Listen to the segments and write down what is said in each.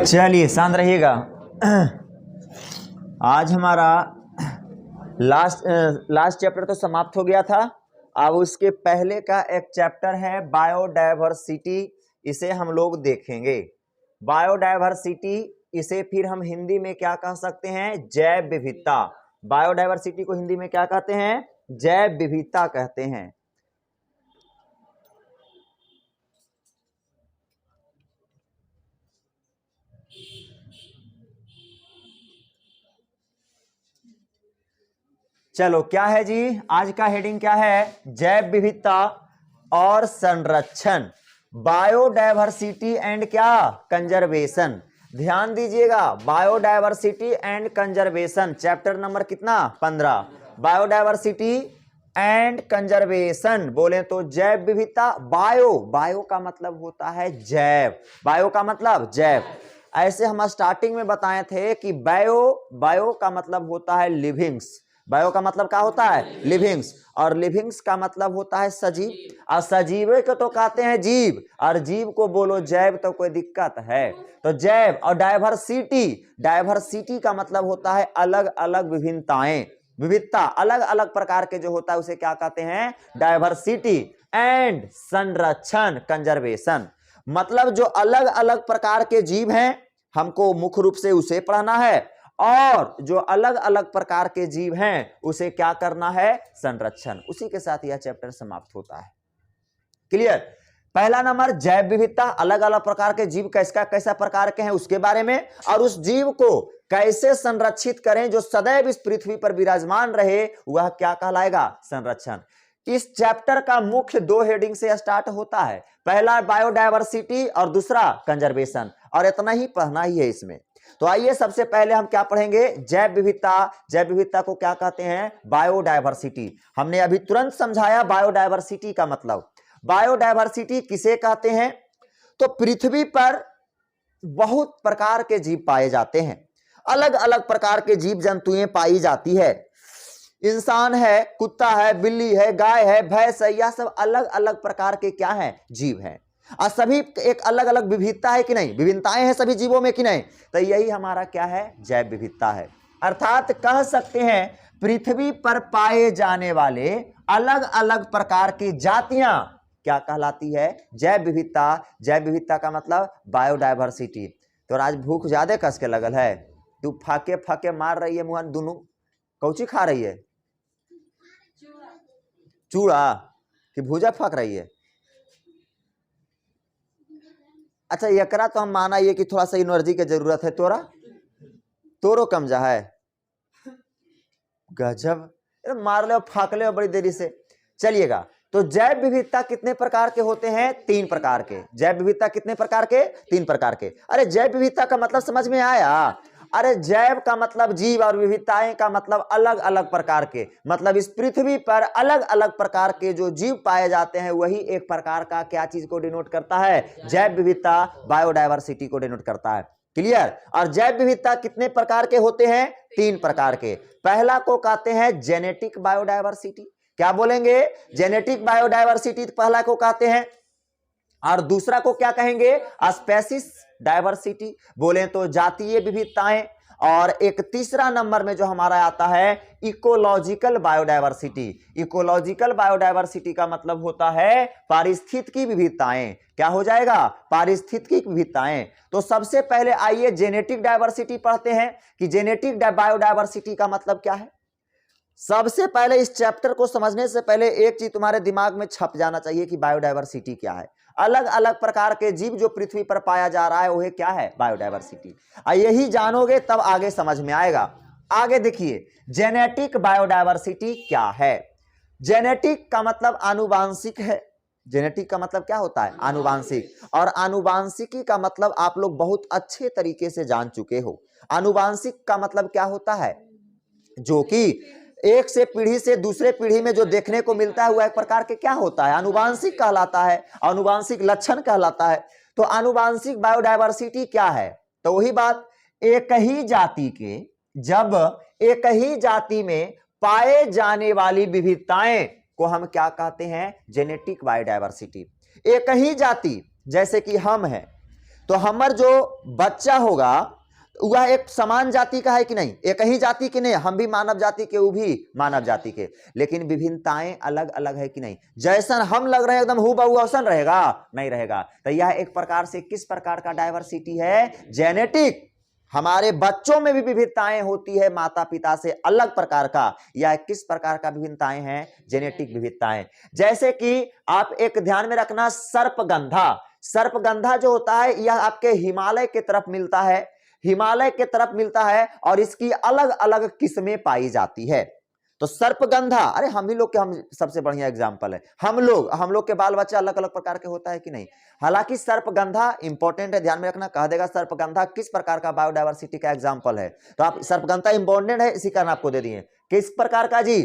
चलिए शांत रहिएगा। आज हमारा लास्ट चैप्टर तो समाप्त हो गया था। अब उसके पहले का एक चैप्टर है बायोडायवर्सिटी, इसे हम लोग देखेंगे। बायोडायवर्सिटी, इसे फिर हम हिंदी में क्या कह सकते हैं? जैव विविधता। बायोडायवर्सिटी को हिंदी में क्या कहते हैं? जैव विविधता कहते हैं। चलो क्या है जी, आज का हेडिंग क्या है? जैव विविधता और संरक्षण, बायोडायवर्सिटी एंड क्या? कंजर्वेशन। ध्यान दीजिएगा, biodiversity and conservation, chapter number कितना? 15। बायोडायवर्सिटी एंड कंजर्वेशन बोले तो जैव विविधता। बायो का मतलब होता है जैव, बायो का मतलब जैव। ऐसे हम स्टार्टिंग में बताए थे कि बायो का मतलब होता है लिविंग्स। बायो का मतलब क्या होता है? लिविंग्स। और लिविंग्स का मतलब होता है सजीव, और सजीव को तो कहते हैं जीव, और जीव को बोलो जैव तो कोई दिक्कत है? तो जैव। और डायवर्सिटी का मतलब होता है अलग अलग विभिन्नताएं, विविधता, अलग अलग प्रकार के जो होता है उसे क्या कहते हैं? डायवर्सिटी। एंड संरक्षण, कंजर्वेशन, मतलब जो अलग अलग प्रकार के जीव हैं हमको मुख्य रूप से उसे पढ़ना है, और जो अलग अलग प्रकार के जीव हैं उसे क्या करना है? संरक्षण। उसी के साथ यह चैप्टर समाप्त होता है। क्लियर? पहला नंबर जैव विविधता, अलग अलग प्रकार के जीव कैसा प्रकार के हैं उसके बारे में, और उस जीव को कैसे संरक्षित करें जो सदैव इस पृथ्वी पर विराजमान रहे, वह क्या कहलाएगा? संरक्षण। इस चैप्टर का मुख्य 2 हेडिंग से स्टार्ट होता है, पहला बायोडायवर्सिटी और दूसरा कंजर्वेशन, और इतना ही पढ़ना ही है इसमें। तो आइए सबसे पहले हम क्या पढ़ेंगे? जैव विविधता। जैव विविधता को क्या कहते हैं? बायोडायवर्सिटी। हमने अभी तुरंत समझाया बायोडायवर्सिटी का मतलब। बायोडायवर्सिटी किसे कहते हैं? तो पृथ्वी पर बहुत प्रकार के जीव पाए जाते हैं, अलग अलग प्रकार के जीव जंतुएं पाई जाती है। इंसान है, कुत्ता है, बिल्ली है, गाय है, भैंस है, यह सब अलग अलग प्रकार के क्या है? जीव हैं। और सभी एक अलग अलग विविधता है कि नहीं? विभिन्नताएं हैं सभी जीवों में कि नहीं? तो यही हमारा क्या है? जैव विविधता है। अर्थात कह सकते हैं पृथ्वी पर पाए जाने वाले अलग अलग प्रकार की जातियां क्या कहलाती है? जैव विविधता। जैव विविधता का मतलब बायोडायवर्सिटी। तो आज भूख ज्यादा कस के लगल है, तू फाके फाके मार रही है मुंह दोनों। कौची खा रही है? चूड़ा कि भूजा फक रही है? अच्छा, एकरा तो हम माना ये कि थोड़ा सा एनर्जी की जरूरत है, तोरो कमजा है। गजब, मार ले फाक ले बड़ी देरी से। चलिएगा, तो जैव विविधता कितने प्रकार के होते हैं? 3 प्रकार के। जैव विविधता कितने प्रकार के? 3 प्रकार के। अरे जैव विविधता का मतलब समझ में आया? अरे जैव का मतलब जीव, और विविधताएं का मतलब अलग अलग प्रकार के, मतलब इस पृथ्वी पर अलग अलग प्रकार के जो जीव पाए जाते हैं वही एक प्रकार का क्या चीज को डिनोट करता है? जैव विविधता, बायोडायवर्सिटी को डिनोट करता है। क्लियर? और जैव विविधता कितने प्रकार के होते हैं? 3 प्रकार के। पहला को कहते हैं जेनेटिक बायोडायवर्सिटी। क्या बोलेंगे? जेनेटिक बायोडायवर्सिटी पहला को कहते हैं। और दूसरा को क्या कहेंगे? स्पेसिस डायवर्सिटी, बोले तो जातीय विविधताएं। और एक तीसरा नंबर में जो हमारा आता है इकोलॉजिकल बायोडायवर्सिटी। इकोलॉजिकल बायोडायवर्सिटी का मतलब होता है पारिस्थितिकी विविधताएं। क्या हो जाएगा? पारिस्थितिकी विविधताएं। तो सबसे पहले आइए जेनेटिक डायवर्सिटी पढ़ते हैं कि जेनेटिक बायोडायवर्सिटी का मतलब क्या है। सबसे पहले इस चैप्टर को समझने से पहले एक चीज तुम्हारे दिमाग में छप जाना चाहिए कि बायोडायवर्सिटी क्या है। अलग अलग प्रकार के जीव जो पृथ्वी पर पाया जा रहा है वह क्या है? बायोडायवर्सिटी। यही जानोगे तब आगे समझ में आएगा। आगे देखिए, जेनेटिक बायोडायवर्सिटी क्या है? जेनेटिक का मतलब आनुवांशिक है। जेनेटिक का मतलब क्या होता है? आनुवांशिक। और आनुवांशिकी का मतलब आप लोग बहुत अच्छे तरीके से जान चुके हो। आनुवांशिक का मतलब क्या होता है? जो कि एक से पीढ़ी से दूसरे पीढ़ी में जो देखने को मिलता है वह एक प्रकार के क्या होता है? आनुवांशिक कहलाता है, आनुवांशिक लक्षण कहलाता है। तो आनुवांशिक बायोडायवर्सिटी क्या है? तो वही बात, एक ही जाति के, जब एक ही जाति में पाए जाने वाली विविधताएं को हम क्या कहते हैं? Genetic biodiversity. एक ही जाति, जैसे कि हम हैं, तो हमर जो बच्चा होगा वह एक समान जाति का है कि नहीं, एक ही जाति के नहीं, हम भी मानव जाति के, वो भी मानव जाति के, लेकिन विभिन्नताएं अलग अलग है कि नहीं। जैसा हम लग रहे हैं एकदम हूबहू वैसन रहेगा, नहीं रहेगा। तो यह एक प्रकार से किस प्रकार का डायवर्सिटी है, जेनेटिक। हमारे बच्चों में भी विविधताएं होती है माता पिता से अलग प्रकार का, यह किस प्रकार का विभिन्नताएं हैं, जेनेटिक विविधताएं। जैसे कि आप एक ध्यान में रखना, सर्पगंधा, सर्पगंधा जो होता है यह आपके हिमालय के तरफ मिलता है, हिमालय के तरफ मिलता है और इसकी अलग अलग किस्में पाई जाती है। तो सर्पगंधा, अरे हम ही लोग के, हम सबसे बढ़िया एग्जांपल है, हम लोग के बाल बच्चे अलग अलग प्रकार के होता है कि नहीं। हालांकि सर्पगंधा इंपॉर्टेंट है, ध्यान में रखना, कह देगा सर्पगंधा किस प्रकार का बायोडायवर्सिटी का एग्जांपल है, तो आप सर्पगंधा इंपॉर्टेंट है, इसी कारण आपको दे दिए। किस प्रकार का जी,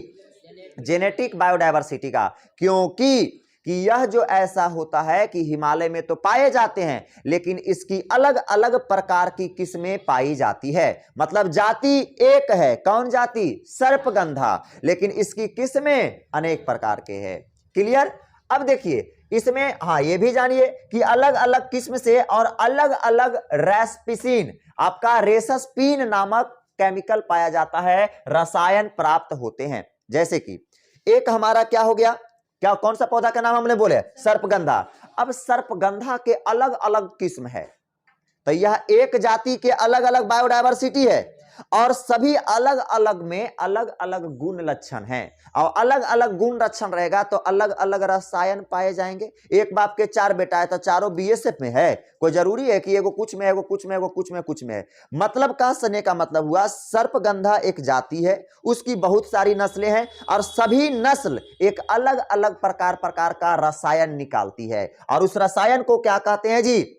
जेनेटिक बायोडायवर्सिटी का, क्योंकि कि यह जो ऐसा होता है कि हिमालय में तो पाए जाते हैं, लेकिन इसकी अलग अलग प्रकार की किस्में पाई जाती है। मतलब जाति एक है, कौन जाति, सर्पगंधा, लेकिन इसकी किस्में अनेक प्रकार के हैं। क्लियर। अब देखिए इसमें, हाँ ये भी जानिए कि अलग अलग किस्म से और अलग अलग रेस्पिसिन, आपका रेसस्पिन नामक केमिकल पाया जाता है, रसायन प्राप्त होते हैं। जैसे कि एक हमारा क्या हो गया, क्या, कौन सा पौधा का नाम हमने बोले, सर्पगंधा। अब सर्पगंधा के अलग अलग किस्म है, तो यह एक जाति के अलग अलग बायोडायवर्सिटी है और सभी अलग अलग में अलग अलग गुण लक्षण हैं, और अलग अलग गुण लक्षण रहेगा तो अलग अलग रसायन पाए जाएंगे। एक बाप के 4 बेटा है तो चारों बीएसएफ में है, कोई जरूरी है कि एगो कुछ में, एगो कुछ में, एगो कुछ में, कुछ में। मतलब का सने का मतलब हुआ, सर्पगंधा एक जाति है, उसकी बहुत सारी नस्लें हैं और सभी नस्ल एक अलग अलग प्रकार का रसायन निकालती है, और उस रसायन को क्या कहते हैं जी,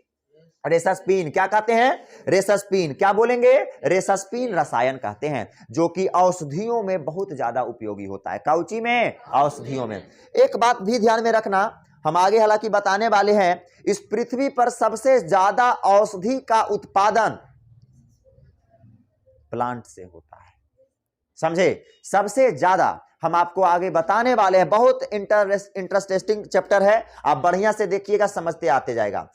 रेसस्पिन। क्या कहते हैं, रेसस्पिन। क्या बोलेंगे, रेसस्पिन रसायन कहते हैं, जो कि औषधियों में बहुत ज्यादा उपयोगी होता है। काउची में, औषधियों में। एक बात भी ध्यान में रखना, हम आगे हालांकि बताने वाले हैं, इस पृथ्वी पर सबसे ज्यादा औषधि का उत्पादन प्लांट से होता है, समझे, सबसे ज्यादा। हम आपको आगे बताने वाले हैं, बहुत इंटरेस्टिंग चैप्टर है, आप बढ़िया से देखिएगा, समझते आते जाएगा।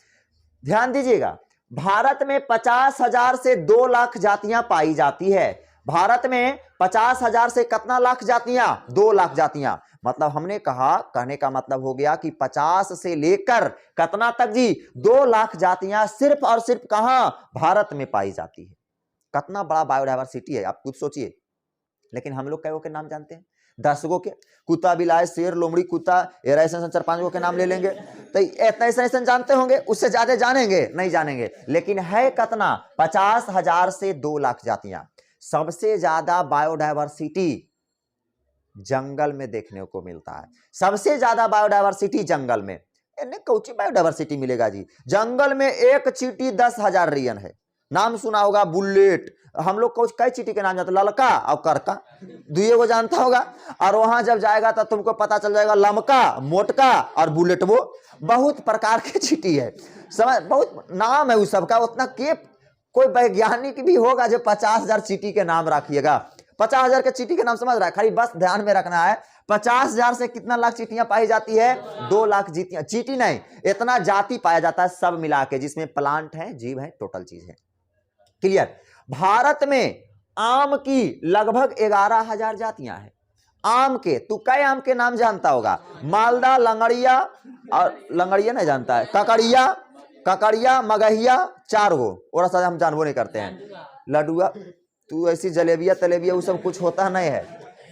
ध्यान दीजिएगा, भारत में 50,000 से 2 लाख जातियां पाई जाती है। भारत में 50,000 से कितना लाख जातियां, 2 लाख जातियां। मतलब हमने कहा, कहने का मतलब हो गया कि 50 से लेकर कितना तक जी, 2 लाख जातियां सिर्फ और सिर्फ कहां, भारत में पाई जाती है। कितना बड़ा बायोडायवर्सिटी है, आप खुद सोचिए। लेकिन हम लोग कई के नाम जानते हैं, 10 गो के, कुत्ता बिलाए शेर लोमड़ी कुत्ता, ऐसे 4-5 गो के नाम ले लेंगे, तो ऐसा जानते होंगे, उससे ज्यादा जानेंगे नहीं जानेंगे। लेकिन है कितना, 50,000 से 2 लाख जातियां। सबसे ज्यादा बायोडायवर्सिटी जंगल में देखने को मिलता है, सबसे ज्यादा बायोडायवर्सिटी जंगल में। कौची बायोडायवर्सिटी मिलेगा जी, जंगल में एक चींटी 10,000 रियन है। नाम सुना होगा बुलेट, हम लोग को कई चींटी के नाम जानते, ललका और करका, दुए को जानता होगा। और वहां जब जाएगा तो तुमको पता चल जाएगा, लमका, मोटका और बुलेट, वो बहुत प्रकार के चींटी है, समझ, बहुत नाम है उस सबका। उतना के कोई वैज्ञानिक भी होगा जो 50,000 चींटी के नाम रखिएगा, 50,000 के चींटी के नाम समझ रहा है, खाली बस ध्यान में रखना है। 50,000 से कितना लाख चींटियां पाई जाती है, 2 लाख चींटियां, चींटी नहीं, इतना जाति पाया जाता है सब मिला के, जिसमें प्लांट है, जीव है, टोटल चीज है। क्लियर। भारत में आम की लगभग 11,000 जातियां हैं। आम के, तू कई आम के नाम जानता होगा, मालदा, लंगड़िया, और लंगड़िया नहीं जानता है, ककड़िया, ककड़िया, मगहिया, 4 गो, और सा हम जानबो नहीं करते हैं, लडुआ, तू ऐसी जलेबिया तलेबिया वो सब कुछ होता नहीं है।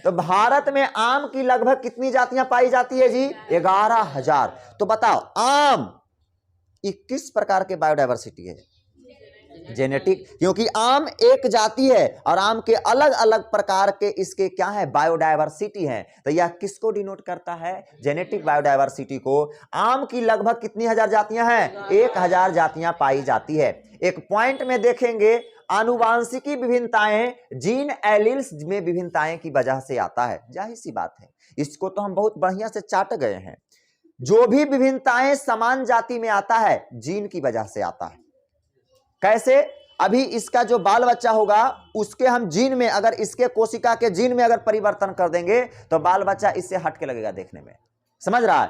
तो भारत में आम की लगभग कितनी जातियां पाई जाती है जी, 11,000। तो बताओ, आम 21 प्रकार के बायोडायवर्सिटी है, जेनेटिक, क्योंकि आम एक जाति है और आम के अलग अलग प्रकार के इसके क्या है, बायोडायवर्सिटी है। तो यह किसको डिनोट करता है, जेनेटिक बायोडायवर्सिटी को। आम की लगभग कितनी हजार जातियां हैं, 1,000 जातियां पाई जाती है। एक पॉइंट में देखेंगे, आनुवांशिकी विभिन्नताएं जीन एलिल्स में विभिन्नताएं की वजह से आता है, जाहिर सी बात है, इसको तो हम बहुत बढ़िया से चाट गए हैं। जो भी विभिन्नताएं समान जाति में आता है, जीन की वजह से आता है। कैसे, अभी इसका जो बाल बच्चा होगा उसके हम जीन में, अगर इसके कोशिका के जीन में अगर परिवर्तन कर देंगे तो बाल बच्चा इससे हटके लगेगा देखने में, समझ रहा है।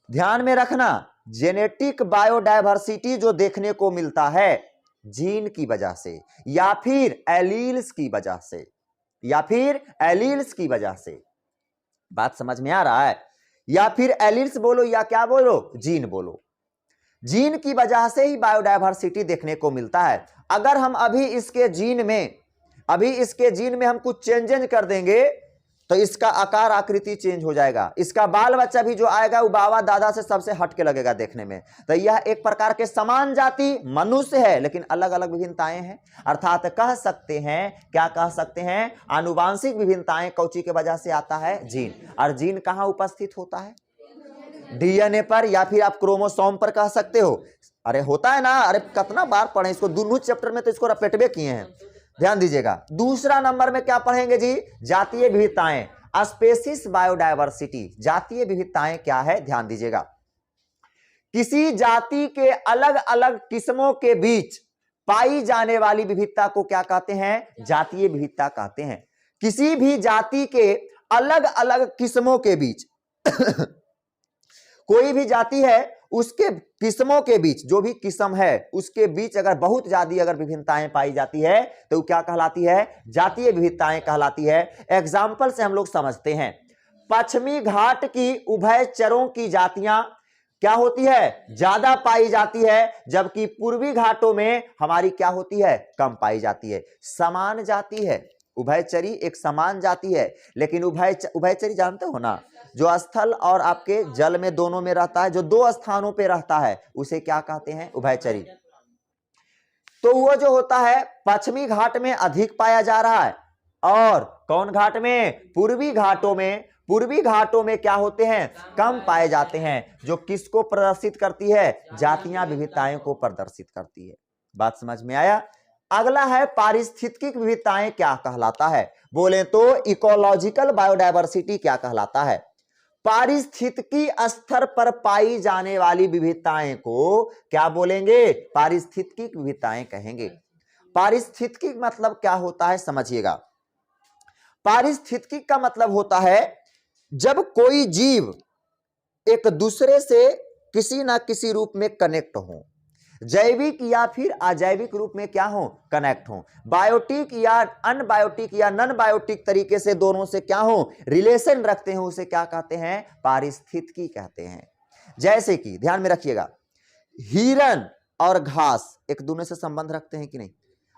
ध्यान में रखना, जेनेटिक बायोडायवर्सिटी जो देखने को मिलता है जीन की वजह से या फिर एलील्स की वजह से, या फिर एलील्स की वजह से, बात समझ में आ रहा है? या फिर एलील्स बोलो या क्या बोलो, जीन बोलो, जीन की वजह से ही बायोडायवर्सिटी देखने को मिलता है। अगर हम अभी इसके जीन में हम कुछ चेंजेस कर देंगे तो इसका आकार आकृति चेंज हो जाएगा, इसका बाल बच्चा भी जो आएगा वो बाबा दादा से सबसे हटके लगेगा देखने में। तो यह एक प्रकार के समान जाति मनुष्य है लेकिन अलग अलग विभिन्नताएं हैं, अर्थात कह सकते हैं, क्या कह सकते हैं, आनुवांशिक विभिन्नताएं कौची के वजह से आता है, जीन। और जीन कहां उपस्थित होता है, डीएनए पर या फिर आप क्रोमोसोम पर कह सकते हो। अरे होता है ना, अरे कितना बार पढ़े इसको, दोनों चैप्टर में तो इसको रपेटवे किए हैं, ध्यान दीजिएगा। दूसरा नंबर में क्या पढ़ेंगे जी, जातीय विविधताएं, स्पेसीज बायोडायवर्सिटी। जातीय विविधताएं क्या है, ध्यान दीजिएगा। किसी जाति के अलग अलग किस्मों के बीच पाई जाने वाली विविधता को क्या कहते हैं, जातीय विविधता कहते हैं। किसी भी जाति के अलग अलग किस्मों के बीच कोई भी जाति है उसके किस्मों के बीच, जो भी किस्म है उसके बीच अगर बहुत ज्यादा अगर विभिन्नताएं पाई जाती है तो क्या कहलाती है, जातीय विविधताएं कहलाती है। एग्जाम्पल से हम लोग समझते हैं, पश्चिमी घाट की उभयचरों की जातियां क्या होती है, ज्यादा पाई जाती है, जबकि पूर्वी घाटों में हमारी क्या होती है, कम पाई जाती है। समान जाति है, उभयचरी एक समान जाति है, लेकिन उभयचरी जानते हो ना, जो स्थल और आपके जल में दोनों में रहता है, जो दो स्थानों पे रहता है उसे क्या कहते हैं, उभयचरी। तो वो जो होता है पश्चिमी घाट में अधिक पाया जा रहा है, और कौन घाट में, पूर्वी घाटों में क्या होते हैं, कम पाए जाते हैं, जो किसको प्रदर्शित करती है, जातीय विविधताएं को प्रदर्शित करती है। बात समझ में आया? अगला है पारिस्थितिक विविधताएं क्या कहलाता है, बोले तो इकोलॉजिकल बायोडायवर्सिटी क्या कहलाता है। पारिस्थितिकी स्तर पर पाई जाने वाली विविधताएं को क्या बोलेंगे, पारिस्थितिकी विविधताएं कहेंगे। पारिस्थितिकी मतलब क्या होता है, समझिएगा। पारिस्थितिकी का मतलब होता है जब कोई जीव एक दूसरे से किसी ना किसी रूप में कनेक्ट हो, जैविक या फिर अजैविक रूप में क्या हो, कनेक्ट हो, बायोटिक या अनबायोटिक या नॉन बायोटिक तरीके से दोनों से क्या हो, रिलेशन रखते हैं, उसे क्या कहते हैं, पारिस्थितिकी कहते हैं। जैसे कि ध्यान में रखिएगा, हिरन और घास एक दूसरे से संबंध रखते हैं कि नहीं,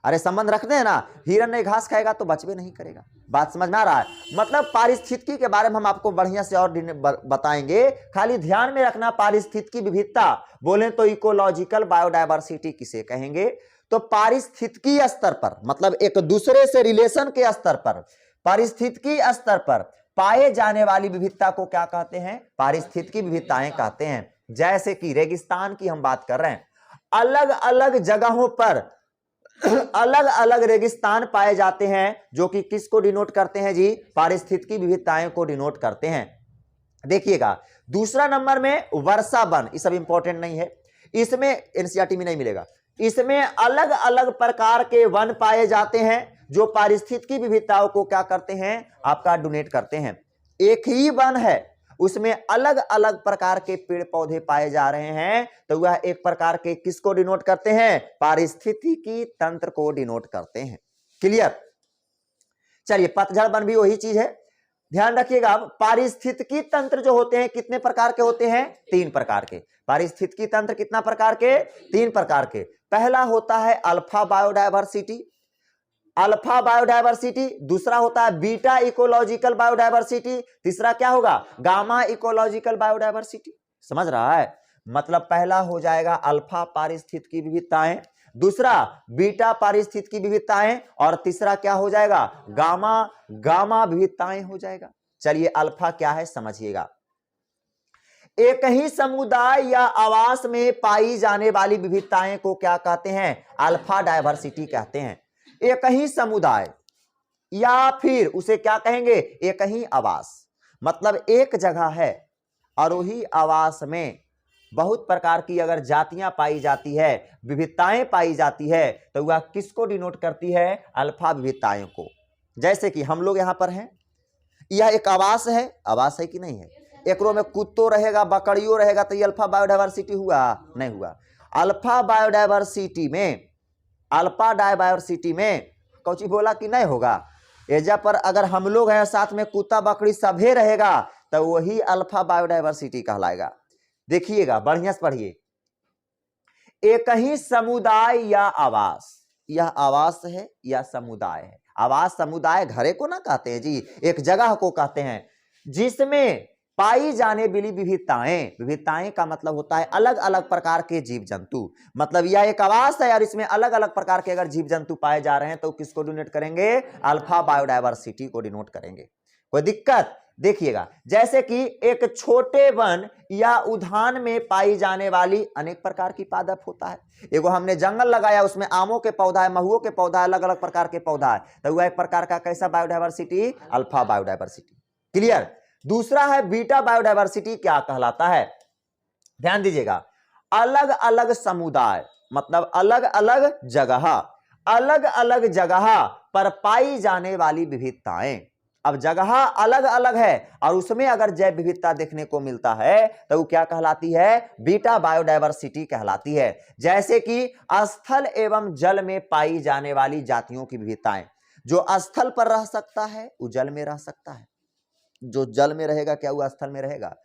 अरे संबंध रखते हैं ना, हिरन नहीं घास खाएगा तो बचबे नहीं करेगा। बात समझ में आ रहा है? मतलब पारिस्थितिकी के बारे में हम आपको बढ़िया से और बताएंगे, खाली ध्यान में रखना। पारिस्थितिकी विविधता बोले तो इकोलॉजिकल बायोडायवर्सिटी किसे कहेंगे, तो पारिस्थितिकी स्तर पर, मतलब एक दूसरे से रिलेशन के स्तर पर, पारिस्थितिकी स्तर पर पाए जाने वाली विविधता को क्या कहते हैं, पारिस्थितिकी विविधताएं कहते हैं। जैसे कि रेगिस्तान की हम बात कर रहे हैं, अलग अलग जगहों पर अलग अलग रेगिस्तान पाए जाते हैं, जो कि किसको डिनोट करते हैं जी, पारिस्थितिकी विविधताएं को डिनोट करते हैं। देखिएगा दूसरा नंबर में वर्षा वन, ये सब इंपॉर्टेंट नहीं है, इसमें एनसीईआरटी में नहीं मिलेगा। इसमें अलग अलग प्रकार के वन पाए जाते हैं जो पारिस्थितिकी विविधताओं को क्या करते हैं, आपका डोनेट करते हैं। एक ही वन है, उसमें अलग अलग प्रकार के पेड़ पौधे पाए जा रहे हैं, तो वह एक प्रकार के किसको डिनोट करते हैं, पारिस्थितिकी तंत्र को डिनोट करते हैं। क्लियर? चलिए पतझड़ वन भी वही चीज है, ध्यान रखिएगा। पारिस्थितिकी तंत्र जो होते हैं कितने प्रकार के होते हैं, 3 प्रकार के। पारिस्थितिकी तंत्र कितना प्रकार के, 3 प्रकार के। पहला होता है अल्फा बायोडायवर्सिटी, दूसरा होता है बीटा इकोलॉजिकल बायोडायवर्सिटी, तीसरा क्या होगा, गामा इकोलॉजिकल बायोडायवर्सिटी। समझ रहा है? मतलब पहला हो जाएगा अल्फा पारिस्थितिकी विविधताएं, दूसरा बीटा पारिस्थितिकी विविधताएं, और तीसरा क्या हो जाएगा, गामा विविधताएं हो जाएगा। चलिए अल्फा क्या है समझिएगा। एक ही समुदाय या आवास में पाई जाने वाली विविधताएं को क्या कहते हैं, अल्फा डायवर्सिटी कहते हैं। एक ही समुदाय या फिर उसे क्या कहेंगे, एक ही आवास, मतलब एक जगह है और वही आवास में बहुत प्रकार की अगर जातियां पाई जाती है, विविधताएं पाई जाती है, तो वह किसको डिनोट करती है, अल्फा विविधताएं को। जैसे कि हम लोग यहां पर हैं, यह एक आवास है कि नहीं है, एकरो में कुत्तो रहेगा, बकरियों रहेगा, तो ये अल्फा बायोडाइवर्सिटी हुआ? नहीं हुआ। अल्फा बायोडाइवर्सिटी में कौची बोला कि नहीं होगा? एजा पर अगर हम लोग हैं, साथ में कुत्ता बकरी सभे रहेगा, तो वही अल्फा बायोडाइवर्सिटी कहलाएगा। देखिएगा, बढ़िया से पढ़िए। एक ही समुदाय या आवास, यह आवास है या समुदाय है। आवास समुदाय घरे को ना कहते हैं जी, एक जगह को कहते हैं जिसमें पाई जाने वाली विविधताएं, विविधताएं का मतलब होता है अलग अलग प्रकार के जीव जंतु। मतलब यह एक आवास है और इसमें अलग अलग प्रकार के अगर जीव जंतु पाए जा रहे हैं तो किसको डिनोट करेंगे? अल्फा बायोडाइवर्सिटी को डिनोट करेंगे। कोई दिक्कत? देखिएगा, जैसे कि एक छोटे वन या उद्यान में पाई जाने वाली अनेक प्रकार की पादप होता है। एगो हमने जंगल लगाया, उसमें आमों के पौधा है, महुओं के पौधा है, अलग अलग प्रकार के पौधा है, तो वह एक प्रकार का कैसा बायोडाइवर्सिटी? Alpha biodiversity. क्लियर? दूसरा है बीटा बायोडाइवर्सिटी। क्या कहलाता है? ध्यान दीजिएगा, अलग अलग समुदाय मतलब अलग अलग जगह पर पाई जाने वाली विविधताएं। अब जगह अलग अलग है और उसमें अगर जैव विविधता देखने को मिलता है तो वो क्या कहलाती है? बीटा बायोडाइवर्सिटी कहलाती है। जैसे कि स्थल एवं जल में पाई जाने वाली जातियों की विविधताएं। जो स्थल पर रह सकता है वो जल में रह सकता है, जो जल में रहेगा क्या वो स्थल में रहेगा?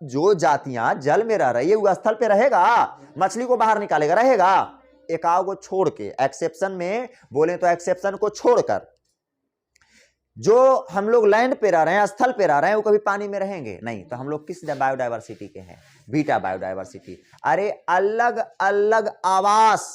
जो जातियां जल में रह रही है वो स्थल पे रहेगा, मछली को बाहर निकालेगा, रहेगा। एकाव को छोड़ के, एक्सेप्शन में बोले तो एक्सेप्शन को छोड़कर जो हम लोग लैंड पे रह रहे हैं, स्थल पे रह रहे हैं, वो कभी पानी में रहेंगे नहीं। तो हम लोग किस बायोडाइवर्सिटी के हैं? Beta biodiversity. अरे अलग अलग आवास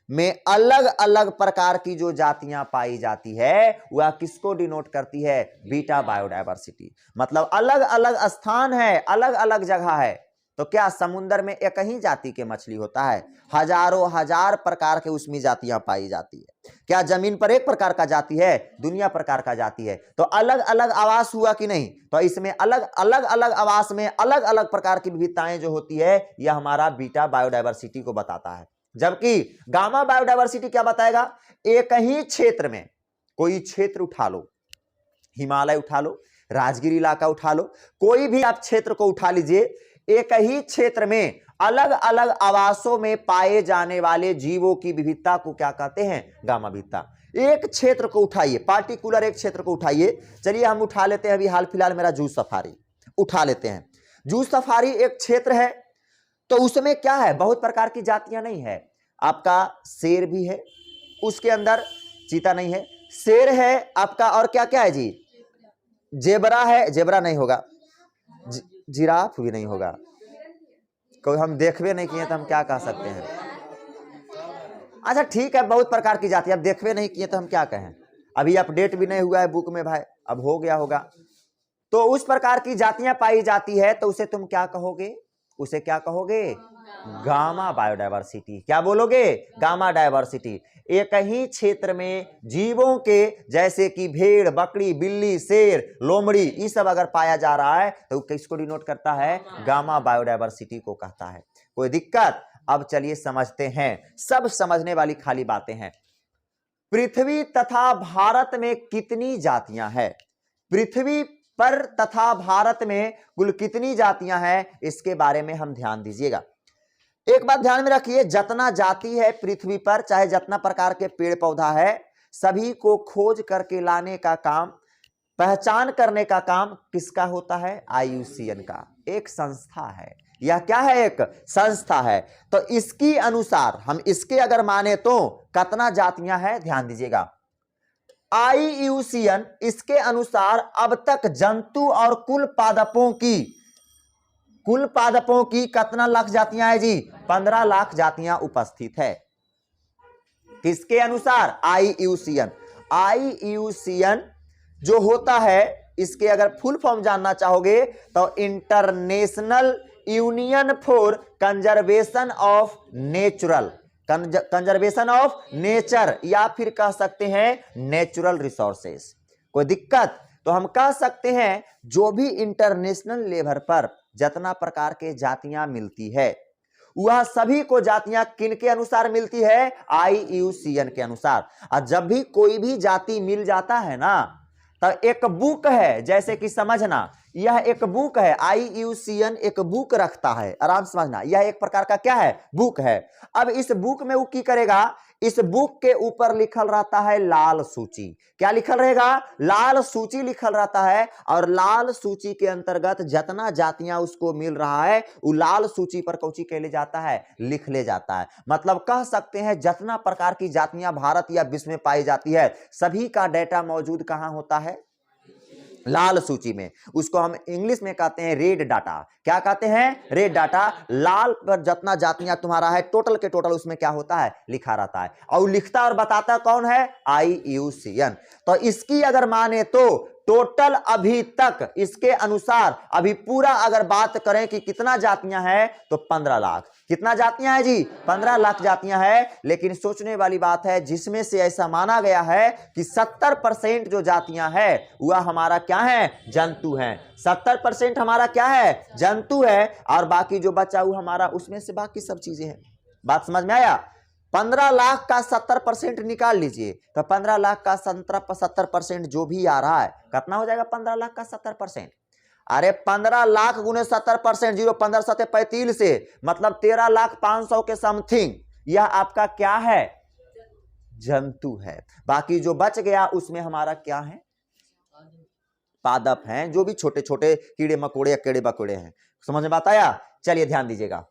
में अलग अलग प्रकार की जो जातियां पाई जाती है वह किसको डिनोट करती है? Beta biodiversity. मतलब अलग अलग स्थान है, अलग अलग जगह है। तो क्या समुद्र में एक ही जाति के मछली होता है? हजारों हजार प्रकार के उसमें जातियां पाई जाती है। क्या जमीन पर एक प्रकार का जाति है? दुनिया प्रकार का जाति है। तो अलग अलग आवास हुआ कि नहीं? तो इसमें अलग अलग आवास में अलग अलग प्रकार की विविधताएं जो होती है यह हमारा बीटा बायोडाइवर्सिटी को बताता है। जबकि गामा बायोडाइवर्सिटी क्या बताएगा? एक ही क्षेत्र में, कोई क्षेत्र उठा लो, हिमालय उठा लो, राजगिरी इलाका उठा लो, कोई भी आप क्षेत्र को उठा लीजिए, एक ही क्षेत्र में अलग अलग आवासों में पाए जाने वाले जीवों की विविधता को क्या कहते हैं? गामा विविधता। एक क्षेत्र को उठाइए, पार्टिकुलर एक क्षेत्र को उठाइए। चलिए हम उठा लेते हैं, अभी हाल फिलहाल मेरा जू सफारी उठा लेते हैं। जू सफारी एक क्षेत्र है, तो उसमें क्या है? बहुत प्रकार की जातियां नहीं है। आपका शेर भी है, उसके अंदर चीता नहीं है, शेर है आपका, और क्या क्या है जी? जेबरा है, जेबरा नहीं होगा, जिराफ भी नहीं होगा। कोई हम देखबे नहीं किए तो हम क्या कह सकते हैं? अच्छा ठीक है, बहुत प्रकार की जाति, अब देखबे नहीं किए तो हम क्या कहें? अभी अपडेट भी नहीं हुआ है बुक में भाई, अब हो गया होगा। तो उस प्रकार की जातियां पाई जाती है तो उसे तुम क्या कहोगे? उसे क्या कहोगे? Gamma biodiversity. क्या बोलोगे? Gamma diversity. एक ही क्षेत्र में जीवों के, जैसे कि भेड़, बकरी, बिल्ली, शेर, लोमड़ी, ये सब अगर पाया जा रहा है तो किसको डिनोट करता है? गामा बायोडाइवर्सिटी को कहता है। कोई दिक्कत? अब चलिए समझते हैं, सब समझने वाली खाली बातें हैं। पृथ्वी तथा भारत में कितनी जातियां हैं? पृथ्वी पर तथा भारत में कुल कितनी जातियां हैं, इसके बारे में हम ध्यान दीजिएगा। एक बात ध्यान में रखिए, जितना जाति है पृथ्वी पर, चाहे जितना प्रकार के पेड़ पौधा है, सभी को खोज करके लाने का काम, पहचान करने का काम किसका होता है? IUCN का। एक संस्था है, यह क्या है? एक संस्था है। तो इसकी अनुसार हम इसके अगर माने तो कितना जातियां हैं, ध्यान दीजिएगा। IUCN इसके अनुसार अब तक जंतु और कुल पादपों की कितना लाख जातियां है जी? 15 लाख जातियां उपस्थित है। किसके अनुसार? IUCN जो होता है, इसके अगर फुल फॉर्म जानना चाहोगे तो international union for conservation of nature, या फिर कह सकते हैं नेचुरल रिसोर्सेस। कोई दिक्कत? तो हम कह सकते हैं जो भी इंटरनेशनल लेवल पर जितना प्रकार के जातियां मिलती है वह सभी को जातियां किन के अनुसार मिलती है? IUCN के अनुसार। और जब भी कोई भी जाति मिल जाता है ना, तो एक बुक है, जैसे कि समझना यह एक बुक है, IUCN एक बुक रखता है, आराम समझना, यह एक प्रकार का क्या है, बुक है। अब इस बुक में वो की करेगा, इस बुक के ऊपर लिखल रहता है लाल सूची। क्या लिखल रहेगा, लाल सूची लिखल रहता है, और लाल सूची के अंतर्गत जितना जातियां उसको मिल रहा है वो लाल सूची पर कौची के ले जाता है, लिख ले जाता है। मतलब कह सकते हैं जितना प्रकार की जातियां भारत या विश्व में पाई जाती है सभी का डेटा मौजूद कहां होता है, लाल सूची में। उसको हम इंग्लिश में कहते हैं रेड डाटा। क्या कहते हैं, रेड डाटा। लाल पर जितना जातियां तुम्हारा है टोटल के टोटल उसमें क्या होता है, लिखा रहता है, और लिखता और बताता कौन है, IUCN। तो इसकी अगर माने तो टोटल अभी तक इसके अनुसार अभी पूरा अगर बात करें कि कितना जातियां हैं तो 15 लाख। कितना जातियां हैं जी, 15 लाख जातियां हैं। लेकिन सोचने वाली बात है जिसमें से ऐसा माना गया है कि 70% जो जातियां हैं वह हमारा क्या है, जंतु हैं। 70% हमारा क्या है, जंतु है, और बाकी जो बचा वो हमारा उसमें से बाकी सब चीजें हैं। बात समझ में आया। 15 लाख का 70% निकाल लीजिए तो 15 लाख का 70% जो भी आ रहा है कितना हो जाएगा, 15 लाख का 70%। अरे 15 लाख गुने 70%, 0 15 7 35 से मतलब 13,500,000 के समथिंग यह आपका क्या है, जंतु है। बाकी जो बच गया उसमें हमारा क्या है, पादप हैं, जो भी छोटे छोटे कीड़े मकोड़े कीड़े बकोड़े हैं। समझ में बात आया। चलिए ध्यान दीजिएगा,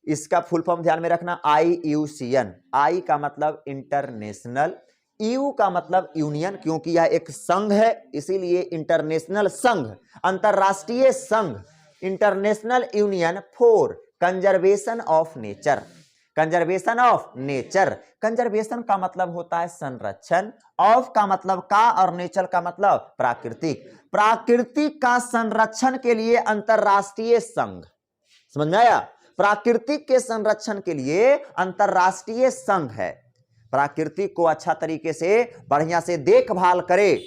इसका फुल फॉर्म ध्यान में रखना, IUCN। I का मतलब इंटरनेशनल, EU का मतलब यूनियन, क्योंकि यह एक संघ है इसीलिए इंटरनेशनल संघ, अंतरराष्ट्रीय संघ, international union for conservation of nature. Conservation of nature, conservation का मतलब होता है संरक्षण, ऑफ का मतलब का, और नेचर का मतलब प्राकृतिक। प्राकृतिक का संरक्षण के लिए अंतरराष्ट्रीय संघ, समझ में आया। प्राकृतिक के संरक्षण के लिए अंतरराष्ट्रीय संघ है। प्राकृतिक को अच्छा तरीके से बढ़िया से देखभाल करे।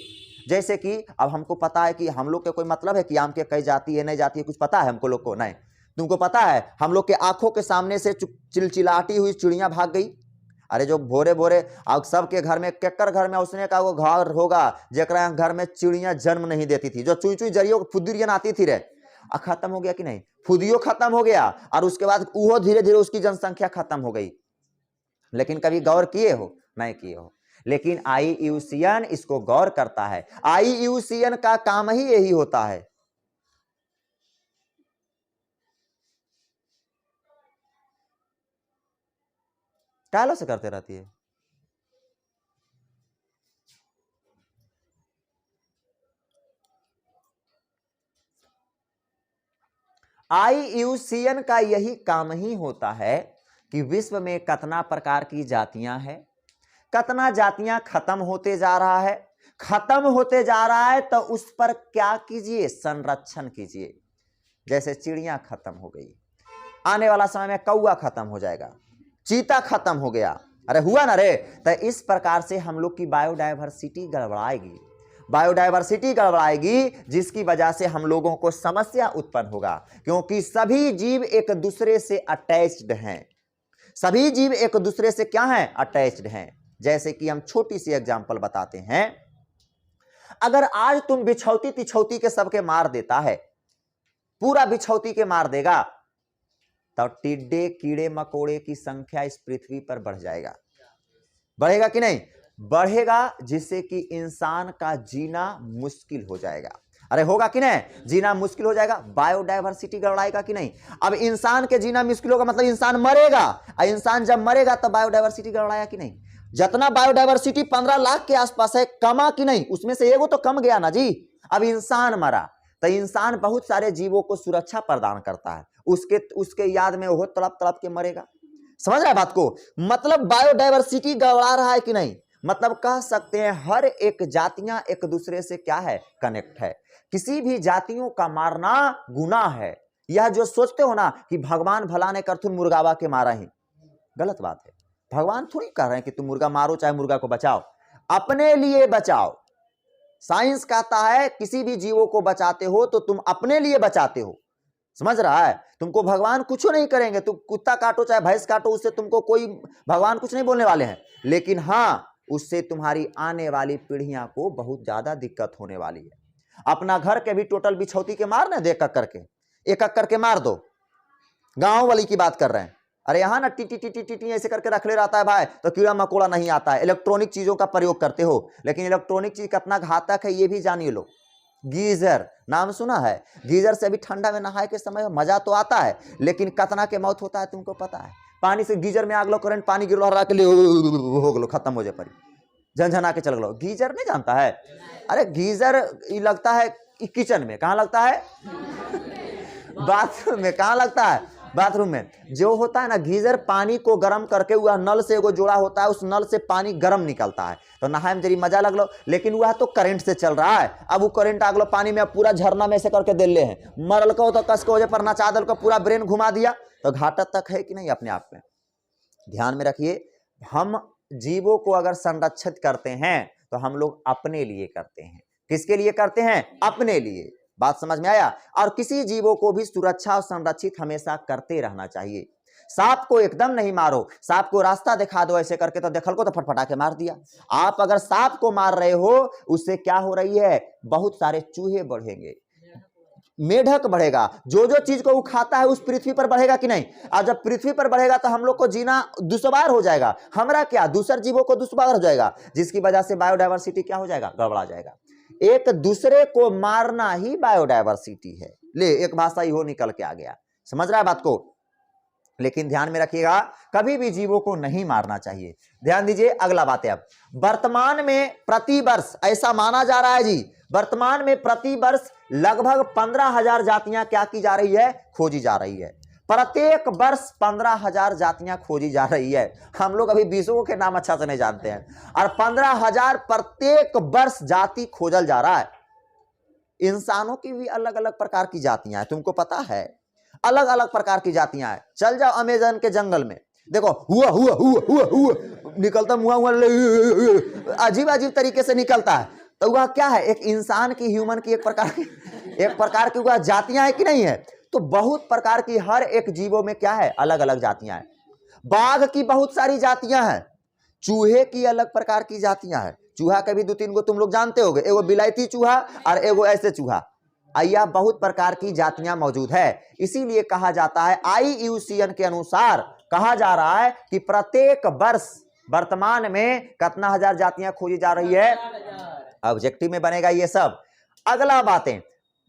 जैसे कि अब हमको पता है कि हम लोग के कोई मतलब है कि आम के कई जाती है नहीं जाती है, कुछ पता है हमको लोग को, नहीं। तुमको पता है हम लोग के आंखों के सामने से चिलचिलाती हुई चिड़िया भाग गई। अरे जो भोरे भोरे अब सबके घर में, केकर घर में उसने का वो घर होगा जरा घर में चिड़िया जन्म नहीं देती थी, जो चुई चुई जरियो फुद्दुरियन आती थी रे, खत्म हो गया कि नहीं, फुदियो खत्म हो गया, और उसके बाद वो धीरे धीरे उसकी जनसंख्या खत्म हो गई। लेकिन कभी गौर किए हो, नहीं किए हो। लेकिन IUCN इसको गौर करता है। IUCN का काम ही यही होता है। कालो से करते रहती है। IUCN का यही काम ही होता है कि विश्व में कितना प्रकार की जातियां हैं, कितना जातियां खत्म होते जा रहा है, खत्म होते जा रहा है तो उस पर क्या कीजिए, संरक्षण कीजिए। जैसे चिड़ियां खत्म हो गई, आने वाला समय में कौवा खत्म हो जाएगा, चीता खत्म हो गया, अरे हुआ ना रे। तो इस प्रकार से हम लोग की बायोडायवर्सिटी गड़बड़ाएगी, बायोडायवर्सिटी गड़बड़ाएगी, जिसकी वजह से हम लोगों को समस्या उत्पन्न होगा। क्योंकि सभी जीव एक दूसरे से अटैच्ड हैं, सभी जीव एक दूसरे से क्या हैं, अटैच्ड हैं। जैसे कि हम छोटी सी एग्जांपल बताते हैं, अगर आज तुम बिछौती तिछौती के सबके मार देता है, पूरा बिछौती के मार देगा, तो टिड्डे कीड़े मकोड़े की संख्या इस पृथ्वी पर बढ़ जाएगा। बढ़ेगा कि नहीं, बढ़ेगा, जिससे कि इंसान का जीना मुश्किल हो जाएगा। अरे होगा कि नहीं, जीना मुश्किल हो जाएगा, बायोडायवर्सिटी गड़बड़ाएगा कि नहीं। अब इंसान के जीना मुश्किल होगा मतलब इंसान मरेगा, और इंसान जब मरेगा तो बायोडायवर्सिटी गड़बड़ाया कि नहीं। जितना बायोडायवर्सिटी 15 लाख के आसपास है, कमा कि नहीं, उसमें से एगो तो कम गया ना जी। अब इंसान मरा तो इंसान बहुत सारे जीवों को सुरक्षा प्रदान करता है, उसके याद में वो तड़प तड़प के मरेगा। समझ रहा है बात को, मतलब बायोडायवर्सिटी गड़बड़ा रहा है कि नहीं। मतलब कह सकते हैं हर एक जातियां एक दूसरे से क्या है, कनेक्ट है। किसी भी जातियों का मारना गुनाह है। यह जो सोचते हो ना कि भगवान भला ने करथुन मुर्गावा के मारा ही, गलत बात है। भगवान थोड़ी कह रहे हैं कि तुम मुर्गा मारो चाहे मुर्गा को बचाओ, अपने लिए बचाओ। साइंस कहता है किसी भी जीवों को बचाते हो तो तुम अपने लिए बचाते हो। समझ रहा है, तुमको भगवान कुछ नहीं करेंगे, तुम कुत्ता काटो चाहे भैंस काटो, उससे तुमको कोई भगवान कुछ नहीं बोलने वाले हैं। लेकिन हाँ, उससे तुम्हारी आने वाली पीढ़ियां को बहुत ज्यादा दिक्कत होने वाली है। अपना घर के भी टोटल बिछौती के मार ना, दे एक करके, एक करके मार दो। गांव वाली की बात कर रहे हैं। अरे यहाँ ना T T T T T T ऐसे करके रख ले रहता है भाई, तो कीड़ा मकोड़ा नहीं आता है। इलेक्ट्रॉनिक चीजों का प्रयोग करते हो, लेकिन इलेक्ट्रॉनिक चीज कितना घातक है ये भी जानिए लो। गीजर नाम सुना है? गीजर से अभी ठंडा में नहाए के समय मजा तो आता है, लेकिन कितना के मौत होता है तुमको पता है? पानी से गीजर में आग लो, करंट पानी गिर लो, के लिए हो गलो, खत्म हो जाए परी, झनझना के चल गलो। गीजर नहीं जानता है? अरे गीजर लगता है किचन में, कहाँ लगता है? बाथरूम में। कहाँ लगता है? बाथरूम में। जो होता है ना गीजर, पानी को गर्म करके वह नल से एगो जोड़ा होता है, उस नल से पानी गर्म निकलता है, तो नहाए में जरी मजा लगलो। लेकिन वह तो करंट से चल रहा है। अब वो करंट आगलो पानी में, अब पूरा झरना में से करके दे ले हैं, मरल को तो कस के वजह पर नचा दल को, पूरा ब्रेन घुमा दिया, तो घाटा तक है कि नहीं अपने आप में? ध्यान में रखिए, हम जीवों को अगर संरक्षित करते हैं तो हम लोग अपने लिए करते हैं। किसके लिए करते हैं? अपने लिए। बात समझ में आया? और किसी जीवों को भी सुरक्षा और संरक्षित हमेशा करते रहना चाहिए। सांप को एकदम नहीं मारो, सांप को रास्ता दिखा दो ऐसे करके, तो देखल को तो फटफटा के मार दिया। आप अगर सांप को मार रहे हो, उससे क्या हो रही है? बहुत सारे चूहे बढ़ेंगे, मेढक बढ़ेगा, जो जो चीज को वो खाता है उस पृथ्वी पर बढ़ेगा कि नहीं? और जब पृथ्वी पर बढ़ेगा तो हम लोग को जीना दुश्वार हो जाएगा। हमरा क्या, दूसरे जीवों को दुश्वार हो जाएगा, जिसकी वजह से बायोडायवर्सिटी क्या हो जाएगा? गड़बड़ा जाएगा। एक दूसरे को मारना ही बायोडायवर्सिटी है। ले, एक भाषा ही हो निकल के आ गया। समझ रहा है बात को? लेकिन ध्यान में रखिएगा, कभी भी जीवों को नहीं मारना चाहिए। ध्यान दीजिए, अगला बात है। अब वर्तमान में प्रति वर्ष ऐसा माना जा रहा है जी, वर्तमान में प्रति वर्ष लगभग 15,000 जातियां क्या की जा रही है? खोजी जा रही है। प्रत्येक वर्ष 15,000 जातियां खोजी जा रही है। हम लोग अभी 20 के नाम अच्छा से नहीं जानते हैं, और 15,000 प्रत्येक वर्ष जाति खोजल जा रहा है। इंसानों की भी अलग अलग प्रकार की जातियां हैं, तुमको पता है? अलग अलग प्रकार की जातियां हैं। चल जाओ अमेज़न के जंगल में, देखो हुआ हुआ हुआ हुआ हुआ निकलता, मुआ हुआ अजीब अजीब तरीके से निकलता है। तो वह क्या है? एक इंसान की, ह्यूमन की एक प्रकार की वह जातियां है कि नहीं है? तो बहुत प्रकार की, हर एक जीवों में क्या है? अलग अलग जातियां हैं। बाघ की बहुत सारी जातियां हैं, चूहे की अलग प्रकार की जातियां हैं। चूहा के भी 2-3 गो तुम लोग जानते होगे, एगो बिलायती चूहा और एगो ऐसे चूहा। यह बहुत प्रकार की जातियां मौजूद है। इसीलिए कहा जाता है, IUCN के अनुसार कहा जा रहा है कि प्रत्येक वर्ष वर्तमान में कितना हजार जातियां खोजी जा रही है। ऑब्जेक्टिव में बनेगा ये सब। अगला बातें,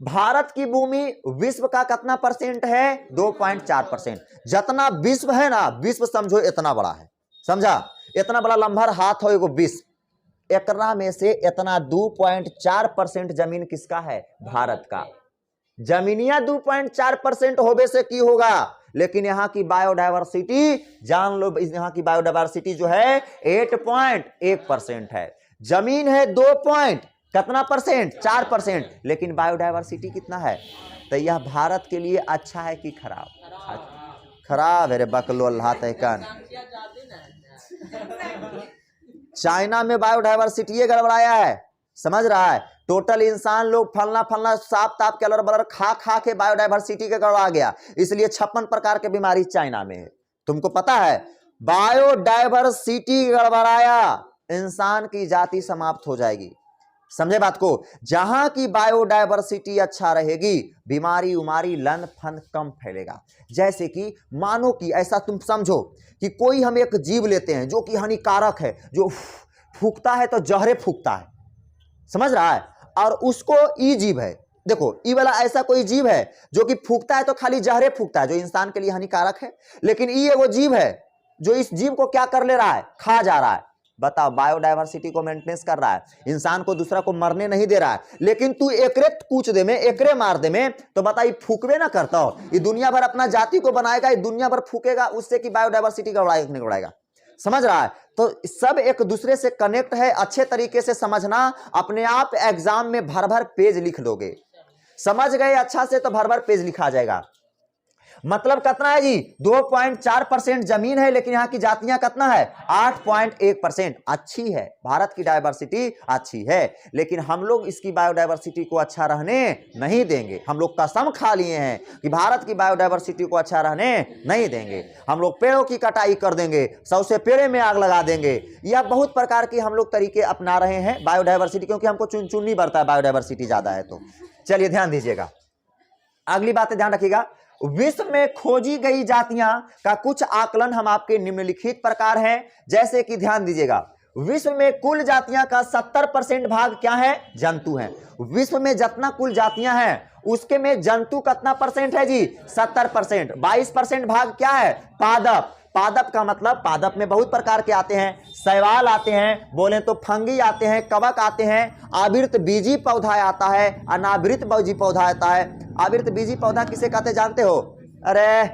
भारत की भूमि विश्व का कितना परसेंट है? 2.4%। जितना विश्व है ना, विश्व समझो इतना बड़ा है, समझा? इतना बड़ा लंबा हाथ हो एगो विश्व, एकरा में से इतना 2.4% जमीन किसका है? भारत का। जमीनिया 2.4% होबे से की होगा, लेकिन यहाँ की बायोडायवर्सिटी जान लो, यहाँ की बायोडायवर्सिटी जो है 8.1% है। जमीन है 4%, लेकिन बायोडायवर्सिटी कितना है? तो यह भारत के लिए अच्छा है कि खराब? खराब है रे बकलो, अल्लाह तहकन। चाइना में बायोडायवर्सिटी गड़बड़ाया है, समझ रहा है? टोटल इंसान लोग फलना फलना साफ ताप के अलर बलर खा खा के बायोडायवर्सिटी के गड़बड़ा गया। इसलिए 56 प्रकार के बीमारी चाइना में है। तुमको पता है? बायोडायवर्सिटी गड़बड़ाया, इंसान की जाति समाप्त हो जाएगी। समझे बात को? जहां की बायोडायवर्सिटी अच्छा रहेगी, बीमारी उमारी लन फन कम फैलेगा। जैसे कि मानो कि ऐसा तुम समझो कि कोई हम एक जीव लेते हैं जो कि हानिकारक है, जो फूकता है तो जहरे फूकता है, समझ रहा है? और उसको ई जीव है, देखो ई वाला ऐसा कोई जीव है जो कि फूकता है तो खाली जहरे फूकता है, जो इंसान के लिए हानिकारक है। लेकिन ये वो जीव है जो इस जीव को क्या कर ले रहा है? खा जा रहा है। बताओ, बायोडायवर्सिटी को मेंटेनेंस कर रहा है, इंसान को दूसरा को मरने नहीं दे रहा है। लेकिन तू एकरे कूच दे में, एकरे मार दे में, तो बता ये फूकवे ना करता हो? ये दुनिया भर अपना जाति को बनाएगा, ये दुनिया भर फूकेगा, उससे कि बायोडायवर्सिटी का गड़बड़ाएगा। समझ रहा है? तो सब एक दूसरे से कनेक्ट है। अच्छे तरीके से समझना, अपने आप एग्जाम में भर भर पेज लिख दोगे। समझ गए अच्छा से तो भर भर पेज लिखा जाएगा। मतलब कितना है जी 2.4% जमीन है, लेकिन यहाँ की जातियां कितना है 8.1%। अच्छी है, भारत की डायवर्सिटी अच्छी है, लेकिन हम लोग इसकी बायोडायवर्सिटी को अच्छा रहने नहीं देंगे। हम लोग कसम खा लिए हैं कि भारत की बायोडायवर्सिटी को अच्छा रहने नहीं देंगे। हम लोग पेड़ों की कटाई कर देंगे, 100 से पेड़े में आग लगा देंगे। यह बहुत प्रकार की हम लोग तरीके अपना रहे हैं बायोडायवर्सिटी, क्योंकि हमको चुन चुन नहीं बढ़ता है, बायोडायवर्सिटी ज्यादा है। तो चलिए ध्यान दीजिएगा, अगली बात ध्यान रखिएगा। विश्व में खोजी गई जातियां का कुछ आकलन हम आपके निम्नलिखित प्रकार हैं, जैसे कि ध्यान दीजिएगा, विश्व में कुल जातियां का 70% भाग क्या है जंतु हैं। विश्व में जितना कुल जातियां हैं उसके में जंतु कितना परसेंट है जी 70%। 22% भाग क्या है पादप। पादप का मतलब पादप में बहुत प्रकार के आते हैं, शैवाल आते हैं, बोले तो फंगी आते हैं, कवक आते हैं, आवृत बीजी पौधा आता है, अनावृत बीजी पौधा आता है। आवृत बीजी पौधा किसे कहते जानते हो? अरे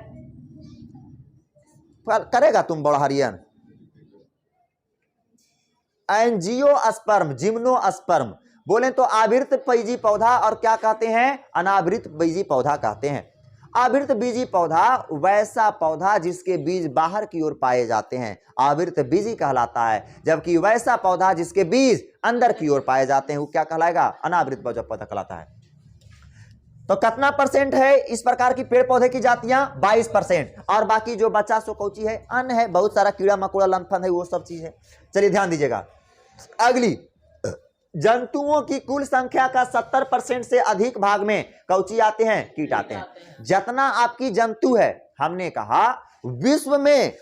करेगा तुम बड़हरियन, एंजियोस्पर्म, जिम्नोस्पर्म। बोले तो आवृत बीजी पौधा और क्या कहते हैं अनावृत बीजी पौधा कहते हैं। आवृत बीजी पौधा वैसा पौधा जिसके बीज बाहर की ओर पाए जाते हैं, आवृत बीजी कहलाता है, जबकि वैसा पौधा जिसके बीज अंदर की ओर पाए जाते हैं वो क्या कहलाएगा अनावृत पौधा कहलाता है। तो कितना परसेंट है इस प्रकार की पेड़ पौधे की जातियां 22%, और बाकी जो बचा सो कौची है अन्न है, बहुत सारा कीड़ा मकोड़ा लंफन है वो सब चीज है। चलिए ध्यान दीजिएगा, अगली, जंतुओं की कुल संख्या का 70% से अधिक भाग में कौची आते हैं कीट आते हैं। जितना आपकी जंतु है, हमने कहा विश्व में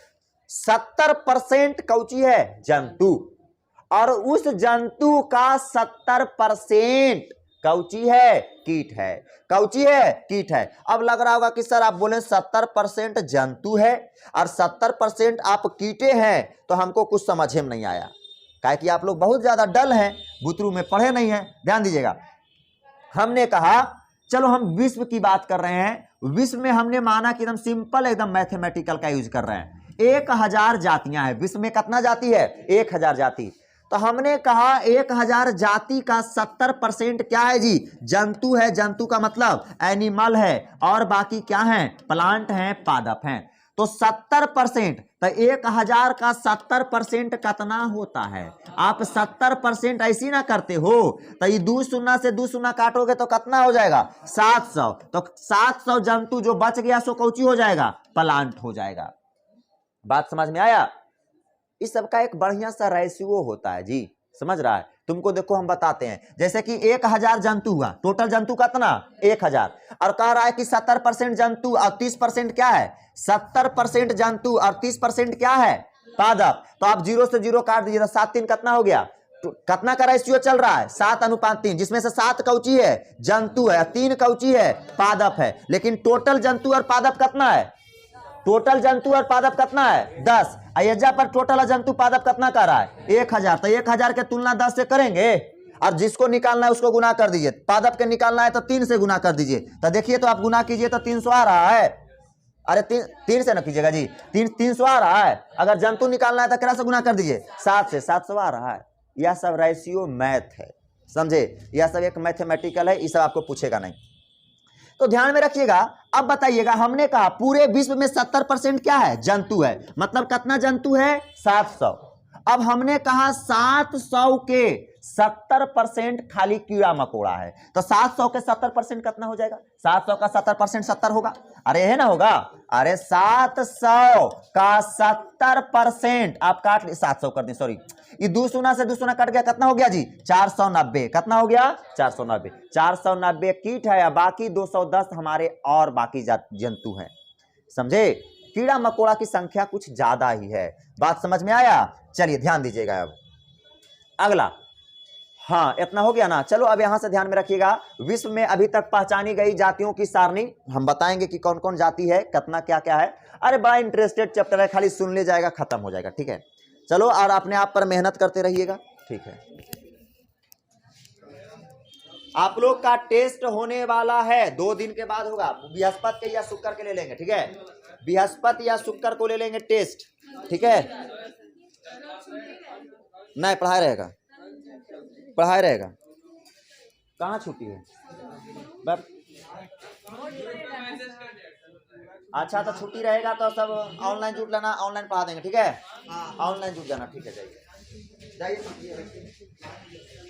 70% कौची है जंतु, और उस जंतु का 70% कौची है कीट है। कौची है कीट है। अब लग रहा होगा कि सर आप बोले 70% जंतु है और 70% आप कीटे हैं, तो हमको कुछ समझ में नहीं आया, काहे कि आप लोग बहुत ज्यादा डल हैं, बुतरू में पढ़े नहीं हैं। ध्यान दीजिएगा, हमने कहा चलो हम विश्व की बात कर रहे हैं। विश्व में हमने माना कि एकदम सिंपल एकदम मैथमेटिकल का यूज कर रहे हैं। 1000 जातियां हैं विश्व में। कितना जाति है 1000 जाति। तो हमने कहा 1000 जाति का 70% क्या है जी जंतु है। जंतु का मतलब एनिमल है, और बाकी क्या है प्लांट हैं, पादप हैं। तो 70%, तो 1000 का 70% कितना होता है? आप 70% ऐसी ना करते हो, तो ये 2 शून्य से 2 शून्य काटोगे तो कितना हो जाएगा 700। तो 700 जंतु जो बच गया सो कौची हो जाएगा प्लांट हो जाएगा। बात समझ में आया? इस सब का एक बढ़िया सा रेशियो होता है जी, समझ रहा है? तुमको देखो हम बताते हैं, जैसे कि 1000 जंतु हुआ, टोटल जंतु कितना 1000, और कह रहा है कि 70% जंतु और 30% क्या है 70% जंतु और 30% क्या है पादप। तो आप 0 से 0 काट दीजिए, तो 7 3 कितना हो गया? कितना का रेशियो चल रहा है 7:3, जिसमें से 7 कौची है जंतु है, 3 कौची है पादप है। लेकिन टोटल जंतु और पादप कितना है? टोटल जंतु और पादप कितना है 10। अयोध्या पर टोटल जंतु पादप कितना कर रहा है 1000। तो 1000 के तुलना 10 से करेंगे, और जिसको निकालना है उसको गुना कर दीजिए। पादप के निकालना है तो 3 से गुना कर दीजिए। तो देखिए, तो आप गुना कीजिए तो 300 आ रहा है। अरे 3 से ना कीजिएगा जी, 300 आ रहा है। अगर जंतु निकालना है तो कितना से गुना कर दीजिए 7 से, 700 आ रहा है। यह सब रेशियो मैथ है, समझे? यह सब एक मैथमेटिकल है, ये सब आपको पूछेगा नहीं। तो ध्यान में रखिएगा। अब बताइएगा, हमने कहा पूरे विश्व में 70% क्या है जंतु है, मतलब कितना जंतु है 700। अब हमने कहा 700 के 70% खाली कीड़ा मकोड़ा है, तो 700 के 70% कितना हो जाएगा? 700 का 70% 70 होगा। अरे है ना होगा? अरे 700 का 70% आप काट ली, 700 कर दी, सॉरी, ये 2 शून्य से 2 शून्य कट गया, कितना हो गया जी 490। कितना हो गया 490। 490 कीट है, या बाकी 210 हमारे और बाकी जंतु हैं, समझे? कीड़ा मकोड़ा की संख्या कुछ ज्यादा ही है। बात समझ में आया? चलिए ध्यान दीजिएगा। अब अगला, हाँ इतना हो गया ना। चलो अब यहां से ध्यान में रखिएगा, विश्व में अभी तक पहचानी गई जातियों की सारणी हम बताएंगे कि कौन कौन जाति है, कितना क्या क्या है। अरे बड़ा इंटरेस्टेड चैप्टर है, खाली सुन ले जाएगा खत्म हो जाएगा, ठीक है? चलो, और अपने आप पर मेहनत करते रहिएगा, ठीक है? आप लोग का टेस्ट होने वाला है 2 दिन के बाद होगा, बृहस्पति के या शुक्र के ले लेंगे, ठीक है? बृहस्पति या शुक्र को ले लेंगे टेस्ट, ठीक है? नहीं, पढ़ाई रहेगा, पढ़ाई रहेगा। कहाँ छुट्टी है? अच्छा तो छुट्टी रहेगा तो सब ऑनलाइन जुट लेना, ऑनलाइन पढ़ा देंगे, ठीक है। ऑनलाइन जुट जाना, ठीक है। जाइए जाइए।